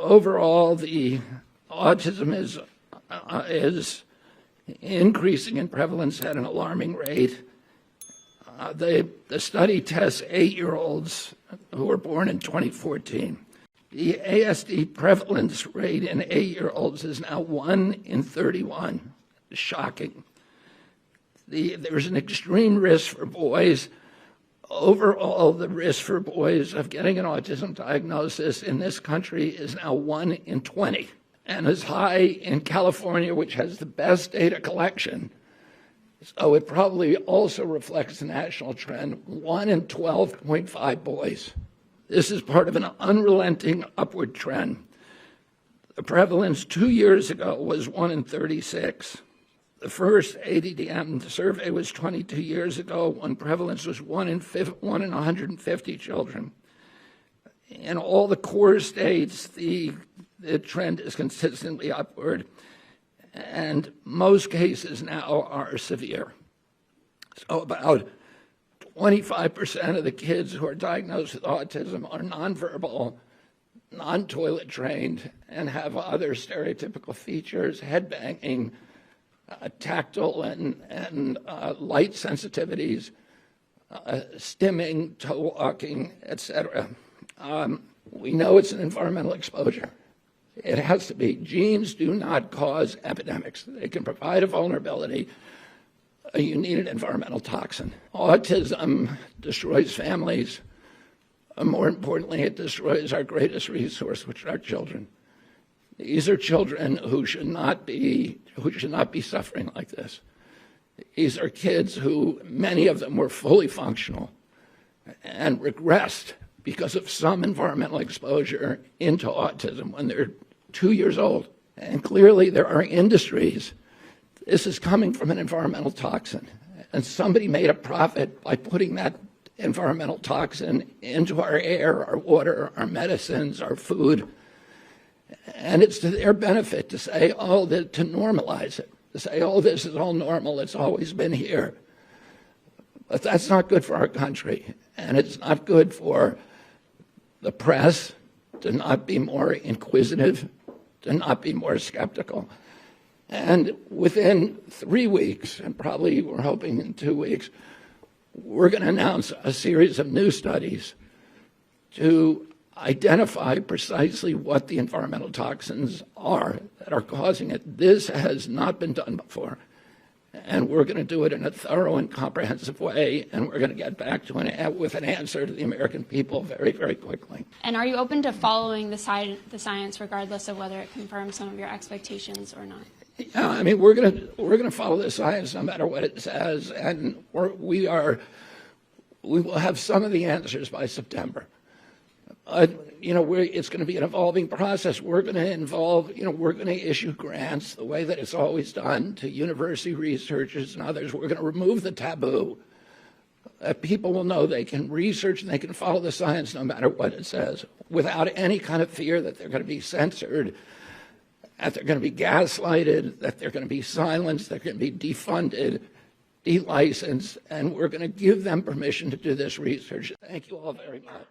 overall, the autism is increasing in prevalence at an alarming rate. The study tests 8-year-olds who were born in 2014. The ASD prevalence rate in 8-year-olds is now 1 in 31. Shocking. There's an extreme risk for boys. Overall, the risk for boys of getting an autism diagnosis in this country is now 1 in 20, and is high in California, which has the best data collection. So it probably also reflects the national trend, 1 in 12.5 boys. This is part of an unrelenting upward trend. The prevalence 2 years ago was 1 in 36. The first ADDM survey was 22 years ago, when prevalence was 1 in 150 children. In all the core states, the trend is consistently upward, and most cases now are severe. So about 25% of the kids who are diagnosed with autism are nonverbal, non-toilet trained, and have other stereotypical features, head banging, tactile and light sensitivities, stimming, toe walking, etc. We know it's an environmental exposure. It has to be. Genes do not cause epidemics. They can provide a vulnerability. You need an environmental toxin. Autism destroys families. More importantly, it destroys our greatest resource, which are our children. These are children who should not be suffering like this. These are kids who, many of them were fully functional and regressed because of some environmental exposure into autism when they're 2 years old. And clearly there are industries. This is coming from an environmental toxin. And somebody made a profit by putting that environmental toxin into our air, our water, our medicines, our food. And it's to their benefit to say, oh, to normalize it, to say, oh, this is all normal, it's always been here. But that's not good for our country, and it's not good for the press to not be more inquisitive, to not be more skeptical. And within 3 weeks, and probably we're hoping in 2 weeks, we're going to announce a series of new studies to identify precisely what the environmental toxins are that are causing it. This has not been done before. And we're going to do it in a thorough and comprehensive way, and we're going to get back to with an answer to the American people very, very quickly. And are you open to following the science regardless of whether it confirms some of your expectations or not? Yeah, I mean, we're going to follow the science no matter what it says, and we will have some of the answers by September. It's going to be an evolving process. We're going to issue grants the way that it's always done to university researchers and others. We're going to remove the taboo. People will know they can research and they can follow the science no matter what it says, without any kind of fear that they're going to be censored, that they're going to be gaslighted, that they're going to be silenced, they're going to be defunded, delicensed, and we're going to give them permission to do this research. Thank you all very much.